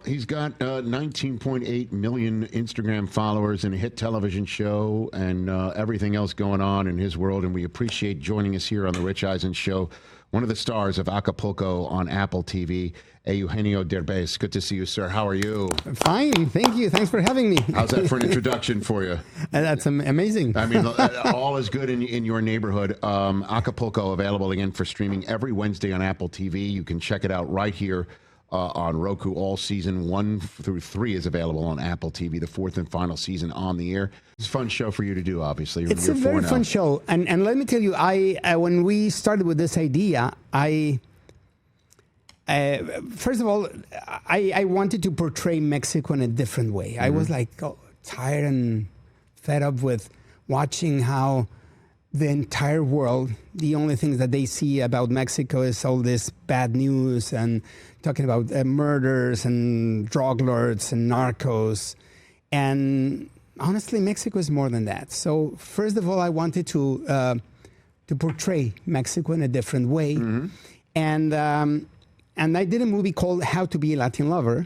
He's got 19.8 million Instagram followers and a hit television show and everything else going on in his world. And we appreciate joining us here on the Rich Eisen Show. One of the stars of Acapulco on Apple TV, Eugenio Derbez. Good to see you, sir. How are you? Fine. Thank you. Thanks for having me. How's that for an introduction for you? That's amazing. I mean, all is good in your neighborhood. Acapulco available again for streaming every Wednesday on Apple TV. You can check it out right here on Roku. All season 1 through 3 is available on Apple TV. The 4th and final season on the air. It's a fun show for you to do, obviously. It's a very fun show. And let me tell you, when we started with this idea, first of all, I wanted to portray Mexico in a different way. I was like tired and fed up with watching how the entire world, the only things that they see about Mexico is all this bad news and talking about murders and drug lords and narcos. And honestly, Mexico is more than that. So first of all, I wanted to portray Mexico in a different way. And I did a movie called How to Be a Latin Lover.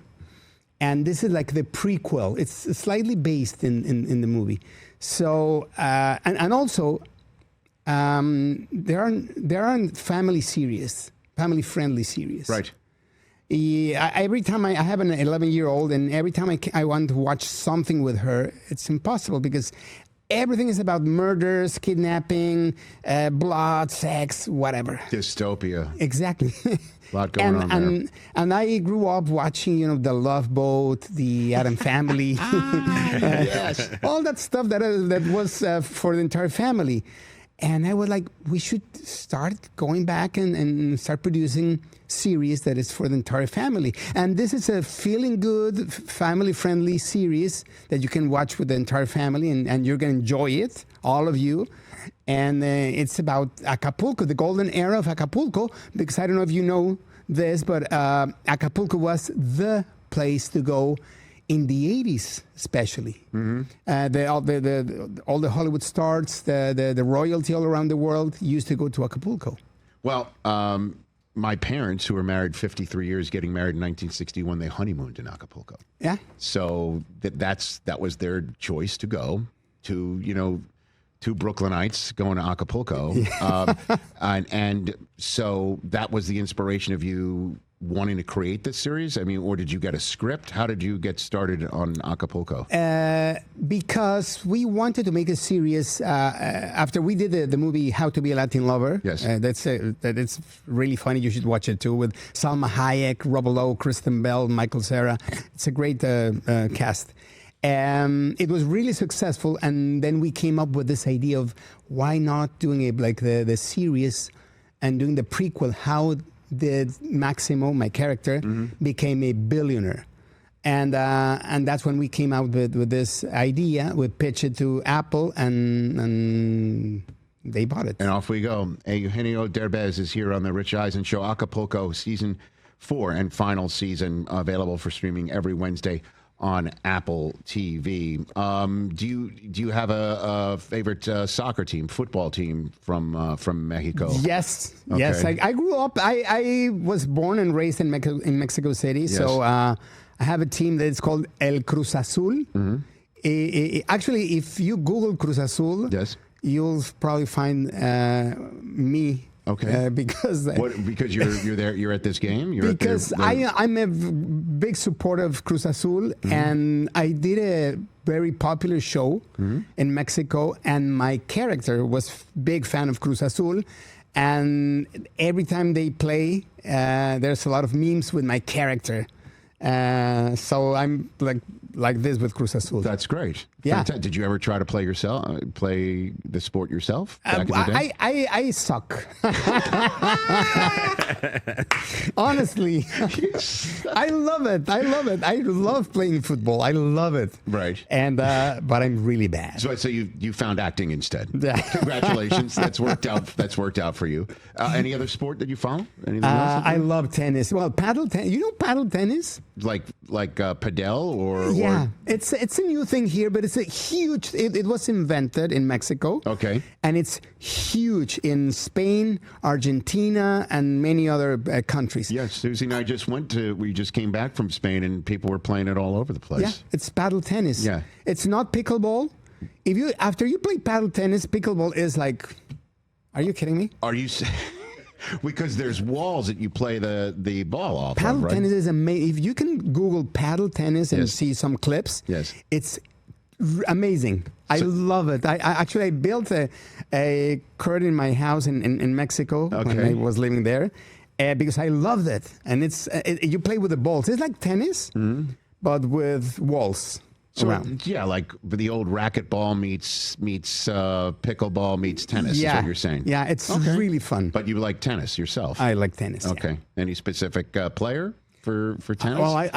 And this is like the prequel. It's slightly based in the movie. So, and also, there aren't family friendly series. Right. Every time I have an 11-year-old, and every time I want to watch something with her, it's impossible because everything is about murders, kidnapping, blood, sex, whatever. Dystopia. Exactly. A lot going on there. And I grew up watching, The Love Boat, the Adam Family, Yes. all that stuff that was for the entire family. And I was like, we should start going back and start producing series that is for the entire family. And this is a feeling good, family-friendly series that you can watch with the entire family, and you're going to enjoy it, all of you. And it's about Acapulco, the golden era of Acapulco, because I don't know if you know this, but Acapulco was the place to go in the 80s, especially. All the Hollywood stars, the royalty all around the world used to go to Acapulco. Well, my parents, who were married 53 years, getting married in 1961, they honeymooned in Acapulco. Yeah. So that was their choice to go to, two Brooklynites going to Acapulco. And so that was the inspiration of you wanting to create this series? I mean, or did you get a script? How did you get started on Acapulco? Because we wanted to make a series after we did the movie How to Be a Latin Lover. Yes. It's really funny. You should watch it too, with Salma Hayek, Rob Lowe, Kristen Bell, Michael Cera. It's a great cast. It was really successful, and then we came up with this idea of why not doing it like the series and doing the prequel, how did Maximo, my character, became a billionaire. And that's when we came out with this idea. We pitched it to Apple, and they bought it. And off we go. Eugenio Derbez is here on the Rich Eisen Show. Acapulco, season 4 and final season, available for streaming every Wednesday on Apple TV. Do you have a favorite soccer team, football team from Mexico? Yes, Okay. yes. I grew up. I was born and raised in Mexico City. Yes. So I have a team that is called El Cruz Azul. Actually, if you Google Cruz Azul, Yes. you'll probably find me. Okay. Because you're there, you're at this game? I'm a big supporter of Cruz Azul, and I did a very popular show in Mexico, and my character was big fan of Cruz Azul, and every time they play, there's a lot of memes with my character. So I'm like this with Cruz Azul. That's great. Yeah. Fantastic. Did you ever try to play the sport yourself back in the day? I suck. Honestly, I love it. I love playing football. I love it. Right. And but I'm really bad. So you found acting instead. Yeah. Congratulations. That's worked out for you. Any other sport that you follow? Anything else? I love tennis. Well, paddle tennis. You know paddle tennis? like padel or Yeah, or, it's a new thing here, but it's a huge. It was invented in Mexico. Okay. And it's huge in Spain, Argentina, and many other countries. Yes, Susie and I we just came back from Spain, and people were playing it all over the place. Yeah, it's paddle tennis. Yeah. It's not pickleball. After you play paddle tennis, pickleball is like, are you kidding me? Are you? Because there's walls that you play the ball off Paddle of, right? tennis is amazing. If you can Google paddle tennis and see some clips, Yes. it's amazing. I love it. I built a court in my house in Mexico when I was living there because I loved it. And you play with the balls. It's like tennis, but with walls. So around. yeah, like the old racquetball meets pickleball meets tennis. Is what you're saying. Yeah, it's really fun. But you like tennis yourself. I like tennis. Okay. Yeah. Any specific player for tennis? Well,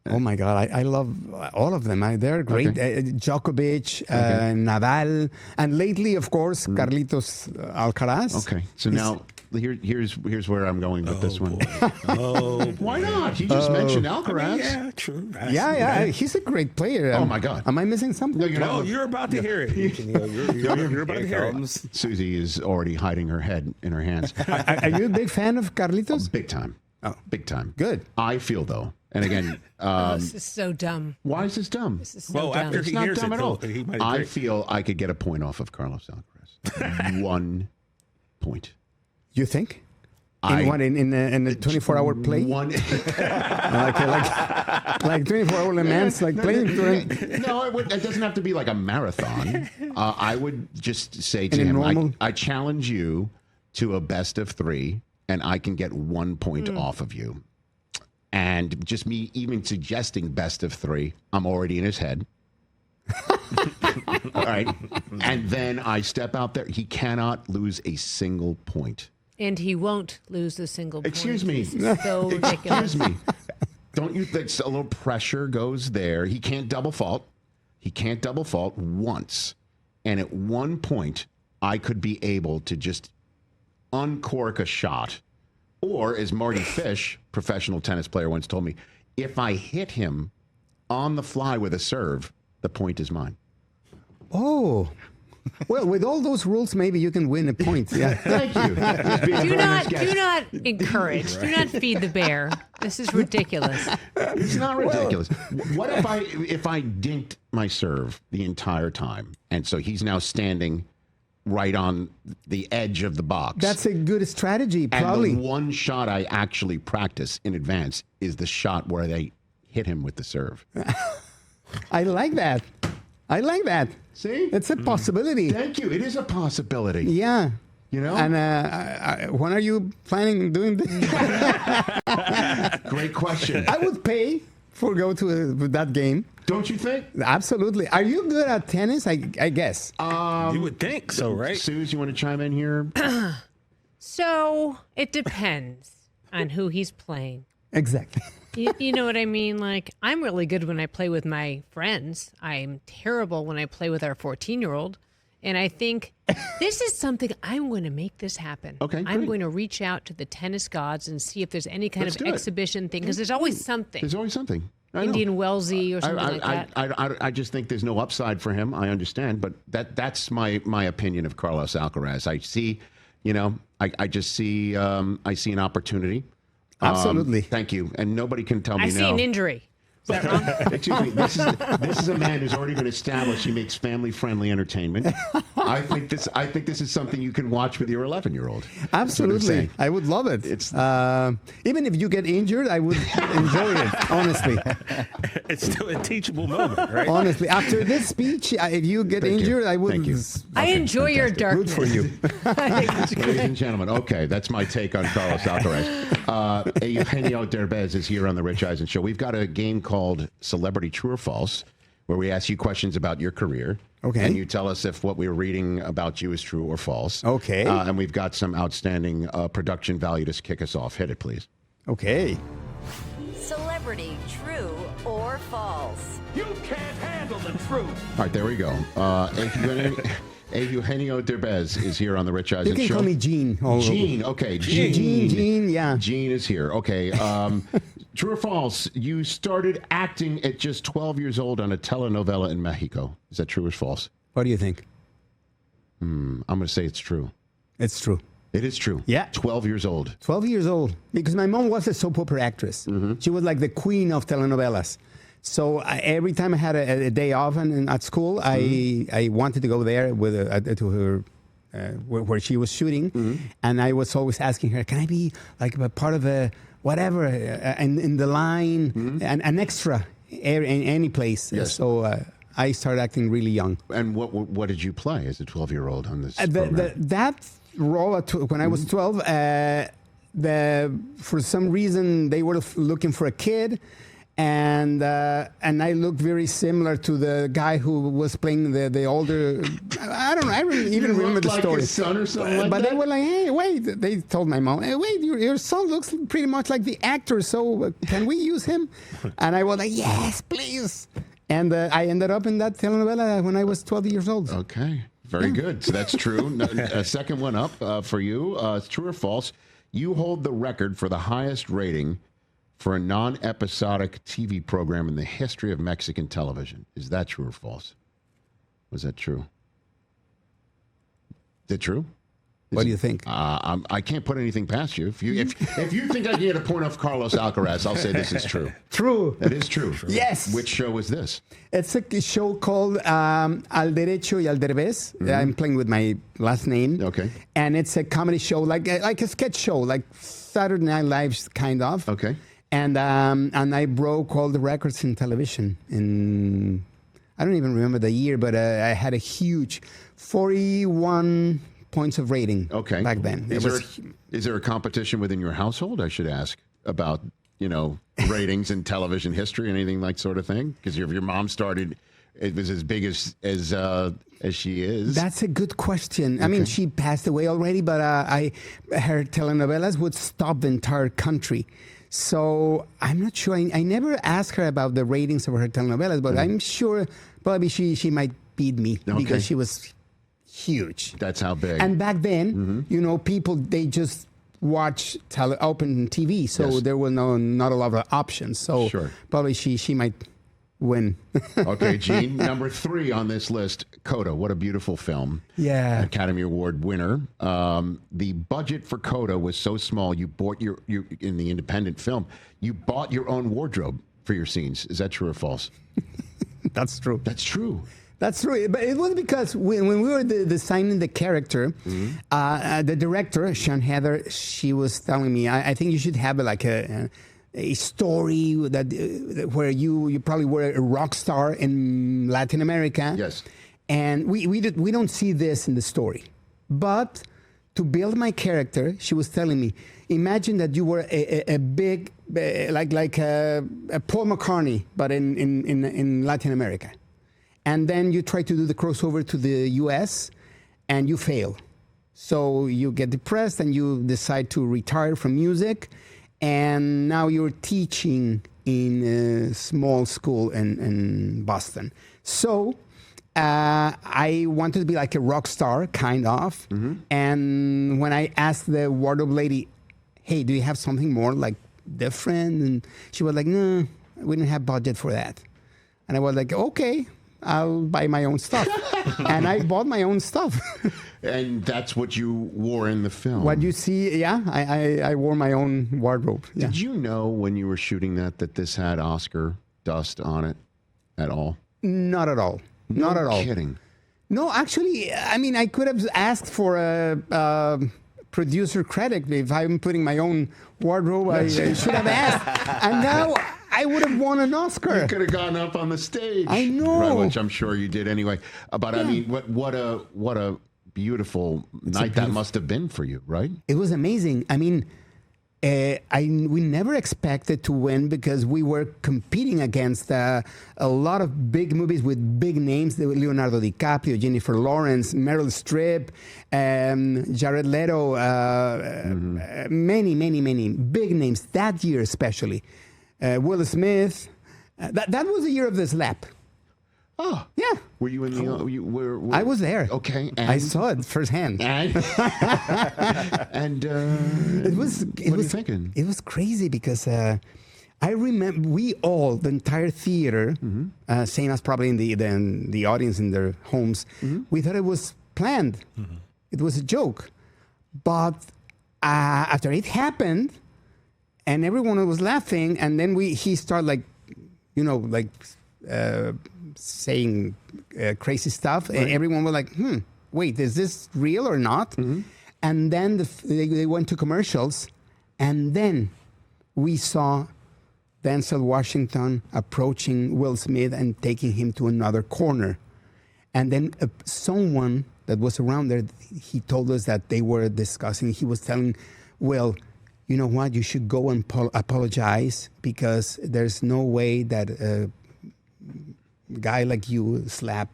oh my God, I love all of them. They're great. Okay. Djokovic, Nadal, and lately, of course, Carlitos Alcaraz. Okay. So now here's where I'm going with this one. Oh, Why not? You just mentioned Alcaraz. yeah, true. Yeah, he's a great player. Oh my God. Am I missing something? No, you're not. Oh, you're about to hear it. You're about to hear it. Susie is already hiding her head in her hands. Are you a big fan of Carlitos? Big time. Oh. Big time. Good. I feel though, and again, This is so dumb. why is this dumb? This is so Well, dumb. after It's he not hears dumb it, at all. he might I agree. feel I could get a point off of Carlos Alcaraz. 1 point. You think? In the 24-hour play? One. like 24-hour demands, like playing. No, it doesn't have to be like a marathon. I would just say to In a him, normal- I challenge you to a best of 3, and I can get 1 point off of you. And just me even suggesting best of 3, I'm already in his head. All right. And then I step out there. He cannot lose a single point. And he won't lose a single point. Excuse me. This is so ridiculous. Excuse me. Don't you think a little pressure goes there? He can't double fault. He can't double fault once. And at 1 point, I could be able to just uncork a shot. Or, as Marty Fish, professional tennis player, once told me, if I hit him on the fly with a serve, the point is mine. Oh. Well, with all those rules, maybe you can win a point. Yeah. Thank you. Just being a Do very nice not, guest. do not encourage. Do not feed the bear. This is ridiculous. It's not ridiculous. What if I dinked my serve the entire time, and so he's now standing right on the edge of the box? That's a good strategy, probably. And the one shot I actually practice in advance is the shot where they hit him with the serve. I like that. I like that. See? It's a possibility. Thank you. It is a possibility. Yeah. You know? And when are you planning on doing this? Great question. I would pay for go to that game. Don't you think? Absolutely. Are you good at tennis? I guess. You would think so, right? Suze, you want to chime in here? So it depends on who he's playing. Exactly. You know what I mean? Like, I'm really good when I play with my friends. I'm terrible when I play with our 14-year-old. And I think this is something I'm going to make this happen. Okay, I'm great. going to reach out to the tennis gods and see if there's any kind Let's of do it. exhibition thing, because there's always something. There's always something. I know. Indian Wellesley or something like that. I just think there's no upside for him. I understand, but that's my opinion of Carlos Alcaraz. I see, I just see I see an opportunity. Absolutely. Thank you. And nobody can tell me I no. see an injury. Is that wrong? Excuse me. This is a man who's already been established. He makes family-friendly entertainment. I think this is something you can watch with your 11-year-old. Absolutely. I would love it. It's- even if you get injured, I would enjoy it, honestly. It's still a teachable moment, right? Honestly. After this speech, if you get Thank you. injured, I would. Thank you. I enjoy your fantastic. darkness. Good for you. I think it's Ladies good. and gentlemen, okay, that's my take on Carlos Alcaraz. Eugenio Derbez is here on the Rich Eisen Show. We've got a game called Celebrity True or False, where we ask you questions about your career. Okay. And you tell us if what we're reading about you is true or false. Okay. And we've got some outstanding production value to kick us off. Hit it, please. Okay. Celebrity, true or false? You can't handle the truth. All right, there we go. Eugenio Derbez is here on the Rich You Eisen can Show. call me Gene. Gene, okay. Gene, yeah. Gene is here. Okay. True or false? You started acting at just 12 years old on a telenovela in Mexico. Is that true or false? What do you think? I'm going to say it's true. It's true. It is true. Yeah. 12 years old. 12 years old. Because my mom was a soap opera actress. She was like the queen of telenovelas. So every time I had a day off at school, I wanted to go there with to her where she was shooting, and I was always asking her, "Can I be like a part of a whatever in the line, an extra in any place?" Yes. So I started acting really young. And what did you play as a 12-year-old on this program? That role when I was 12, for some reason they were looking for a kid. And I looked very similar to the guy who was playing the older. I don't know. I don't even remember the story. His son or something But they were like, "Hey, wait!" They told my mom, "Hey, wait! Your son looks pretty much like the actor. So can we use him?" And I was like, "Yes, please." And I ended up in that telenovela when I was 12 years old. Okay, very good. So that's true. A second one up for you. It's true or false? You hold the record for the highest rating for a non-episodic TV program in the history of Mexican television. Is that true or false? Was that true? Is it true? What do you think? I can't put anything past you. If you think I can get a point off Carlos Alcaraz, I'll say this is true. True. It is true. Yes. Which show is this? It's a show called Al Derecho y Al Derbez. I'm playing with my last name. Okay. And it's a comedy show, like a sketch show, like Saturday Night Live, kind of. Okay. And I broke all the records in television. I don't even remember the year, but I had a huge 41 points of rating back then. Is there a competition within your household, I should ask, about, ratings in television history, anything like sort of thing? Because if your mom started, it was as big as she is. That's a good question. I mean, she passed away already, but her telenovelas would stop the entire country. So I'm not sure. I never asked her about the ratings of her telenovelas, but I'm sure probably she might beat me because she was huge. That's how big. And back then, people, they just watch open TV, so there were not a lot of options. So probably she might win. Okay, Gene, number 3 on this list, Coda. What a beautiful film. Yeah. Academy Award winner. The budget for Coda was so small, you bought you in the independent film, you bought your own wardrobe for your scenes. Is that true or false? That's true. That's true. That's true. But it was because when we were designing the character, the director, Sean Heather, she was telling me, I think you should have like a story where you probably were a rock star in Latin America. Yes. And we don't see this in the story. But to build my character, she was telling me, imagine that you were a big, like a Paul McCartney, but in Latin America. And then you try to do the crossover to the US and you fail. So you get depressed and you decide to retire from music. And now you're teaching in a small school in Boston. So I wanted to be like a rock star, kind of. And when I asked the wardrobe lady, hey, do you have something more like different? And she was like, no, we didn't have budget for that. And I was like, okay, I'll buy my own stuff. And I bought my own stuff. And that's what you wore in the film. What you see, I wore my own wardrobe. Yeah. Did you know when you were shooting that this had Oscar dust on it at all? Not at all. Not at all. Kidding. No, actually, I mean, I could have asked for a producer credit. If I'm putting my own wardrobe, I should have asked. And now I would have won an Oscar. You could have gone up on the stage. I know. Right, which I'm sure you did anyway. But I mean, what a beautiful night that must have been for you, right? It was amazing. I mean, we never expected to win because we were competing against a lot of big movies with big names. Leonardo DiCaprio, Jennifer Lawrence, Meryl Streep, Jared Leto, many big names that year especially. Will Smith. That was the year of the slap. Oh. Yeah. Were you in the... I was there. Okay. I saw it firsthand. And It was what are you thinking? It was crazy because I remember we all, the entire theater, same as probably in the audience in their homes, we thought it was planned. It was a joke. But after it happened, and everyone was laughing, and then he started saying crazy stuff, and everyone was like, wait, is this real or not? And then they went to commercials, and then we saw Denzel Washington approaching Will Smith and taking him to another corner. And then someone that was around there, he told us that they were discussing, he was telling Will, you know what, you should go and apologize, because there's no way that a guy like you slap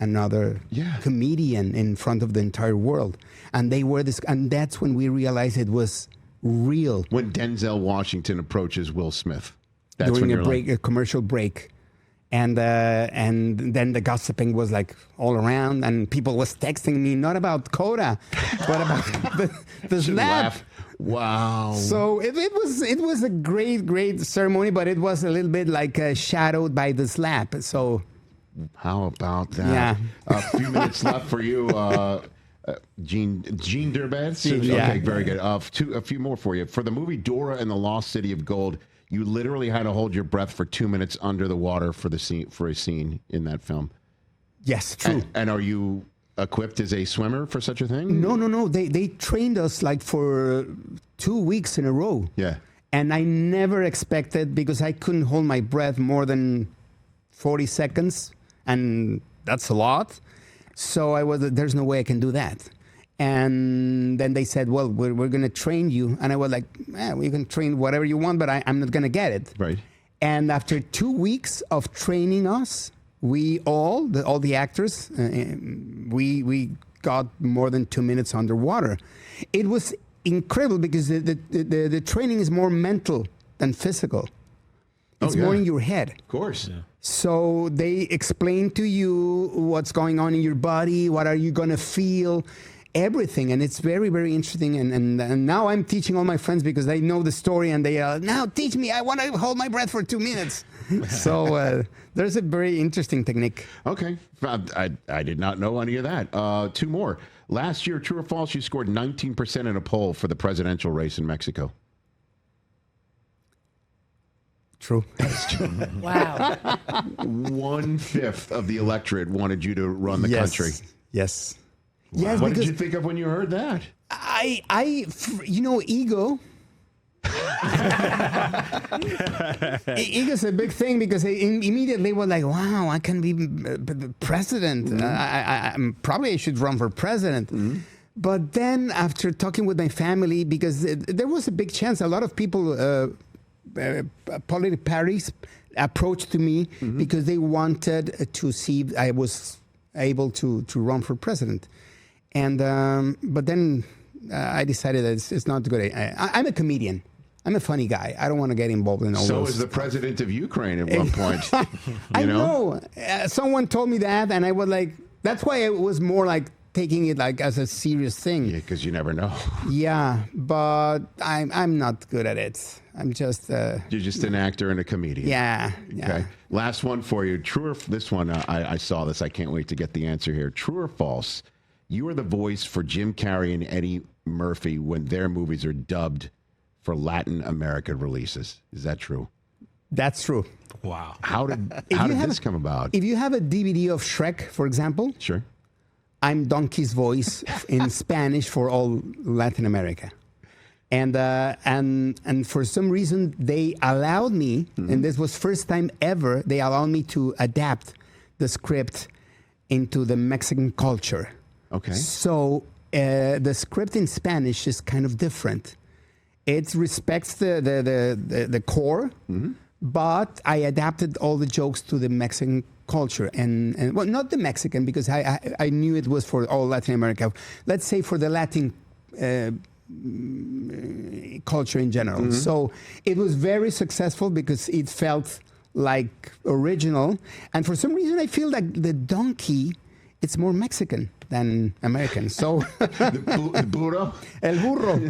another comedian in front of the entire world. And and that's when we realized it was real. When Denzel Washington approaches Will Smith, that's during when you're a commercial break, and then the gossiping was like all around, and people was texting me not about Coda, but about the slap. Wow! So it was a great ceremony, but it was a little bit like shadowed by the slap. So how about that? Yeah. A few minutes left for you. Gene Derbez? Yeah. Okay, very good. A few more for you. For the movie Dora and the Lost City of Gold, you literally had to hold your breath for 2 minutes under the water for a scene in that film. Yes, true. And are you equipped as a swimmer for such a thing? No. They trained us like for 2 weeks in a row. Yeah. And I never expected, because I couldn't hold my breath more than 40 seconds, and that's a lot. So there's no way I can do that. And then they said, well, we're going to train you. And I was like, you can train whatever you want, but I'm not going to get it. Right. And after 2 weeks of training us, we all the actors, we got more than 2 minutes underwater. It was incredible, because the training is more mental than physical. It's more in your head. Of course. Yeah. So they explain to you what's going on in your body, what are you going to feel, everything. And it's very, very interesting. And now I'm teaching all my friends, because they know the story, and they are, now teach me, I want to hold my breath for 2 minutes. So there's a very interesting technique. Okay. I did not know any of that. Two more. Last year, true or false, you scored 19% in a poll for the presidential race in Mexico. True. Wow. 1/5 of the electorate wanted you to run the country. Yes. Wow. Yes. What did you think of when you heard that? Ego. Ego's a big thing, because they immediately were like, wow, I can be president. Probably I should run for president. But then after talking with my family, because there was a big chance, a lot of people, political parties approached to me because they wanted to see if I was able to run for president. And but then I decided that it's not good. I'm a comedian. I'm a funny guy. I don't want to get involved in all those. So is the president of Ukraine at one point. I know. Someone told me that, and I was like, that's why it was more like taking it like as a serious thing. Yeah, because you never know. Yeah, but I'm not good at it. I'm just... You're just an actor and a comedian. Yeah. Okay. Last one for you. True or... This one, I saw this. I can't wait to get the answer here. True or false? You are the voice for Jim Carrey and Eddie Murphy when their movies are dubbed for Latin American releases. Is that true? That's true. Wow. How did this come about? If you have a DVD of Shrek, for example... Sure. I'm Donkey's voice in Spanish for all Latin America. And for some reason, they allowed me, and this was first time ever, they allowed me to adapt the script into the Mexican culture. Okay. So the script in Spanish is kind of different. It respects the core, but I adapted all the jokes to the Mexican culture. And well, not the Mexican, because I knew it was for all Latin America. Let's say for the Latin culture in general. So it was very successful because it felt like original. And for some reason, I feel like the donkey, it's more Mexican. than Americans. So The burro. El burro.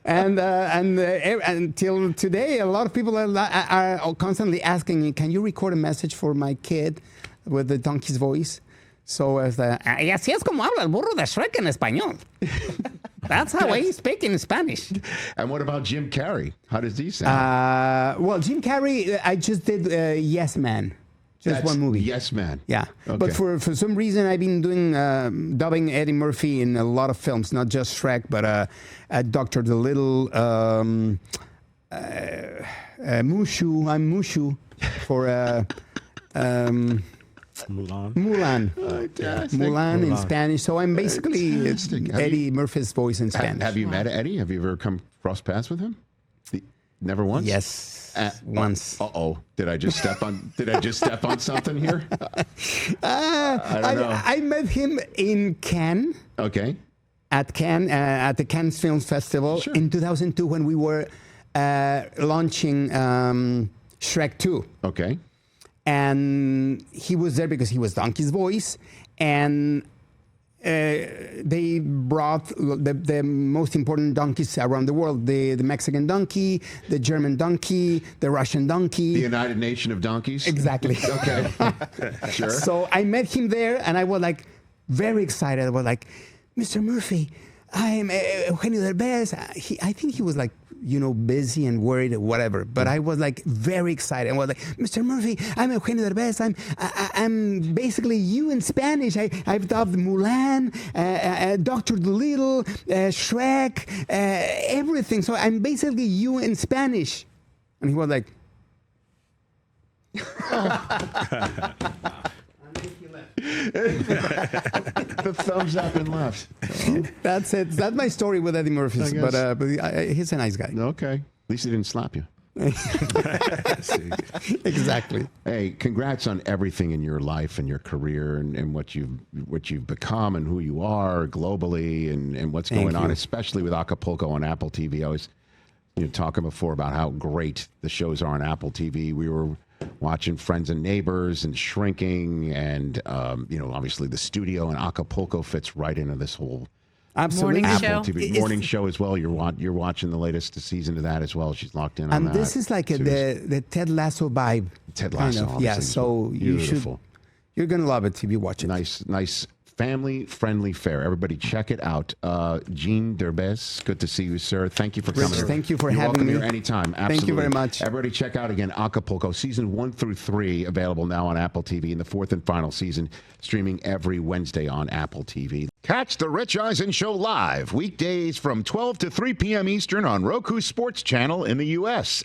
And until today, a lot of people are constantly asking me, can you record a message for my kid with the donkey's voice? So as y así es como habla el burro de Shrek en español. That's how I speak in Spanish. And what about Jim Carrey? How does he sound? Well, Jim Carrey, I just did Yes Man. Just That's one movie. Yes Man. Yeah. Okay. But for some reason, I've been doing dubbing Eddie Murphy in a lot of films, not just Shrek, but Dr. Dolittle, Mushu. I'm Mushu for Mulan. Mulan in Spanish. So I'm basically Eddie Murphy's voice in Spanish. Have you met Eddie? Have you ever come cross paths with him? Never once? Yes, once. Uh-oh. Did I just step on something here? I don't know. I met him in Cannes. Okay. At Cannes, at the Cannes Film Festival in 2002 when we were launching Shrek 2. Okay. And he was there because he was Donkey's voice. And they brought the most important donkeys around the world. The Mexican donkey, the German donkey, the Russian donkey. The United Nation of Donkeys? Exactly. Okay. Sure. So I met him there, and I was like very excited. I was like, Mr. Murphy, I'm Eugenio Derbez. I think he was like, busy and worried or whatever. But I was like very excited. I was like, Mr. Murphy, I'm Eugenio Derbez. I'm basically you in Spanish. I've dubbed Mulan, Dr. Dolittle, Shrek, everything. So I'm basically you in Spanish. And he was like, The thumbs up and left. That's it. That's my story with Eddie Murphy. But he's a nice guy. Okay. At least he didn't slap you. Exactly. Hey, congrats on everything in your life and your career and what you've become and who you are globally and what's going on, especially with Acapulco on Apple TV. I was talking before about how great the shows are on Apple TV. We were watching Friends and Neighbors and Shrinking, and obviously the studio in Acapulco fits right into this whole Absolutely. Morning Apple show. TV morning show as well. You're watching the latest season of that as well. She's locked in on And that. this is like the Ted Lasso vibe. Ted Lasso, kind of. Yeah, obviously, so beautiful. you're going to love it if you watch it. Nice family-friendly fare. Everybody check it out. Gene Derbez, good to see you, sir. Thank you for coming. Rich, thank you for You're having welcome me. here anytime. Absolutely. Thank you very much. Everybody check out again Acapulco, season 1 through 3, available now on Apple TV, and the 4th and final season streaming every Wednesday on Apple TV. Catch the Rich Eisen Show live weekdays from 12 to 3 p.m. Eastern on Roku Sports Channel in the U.S.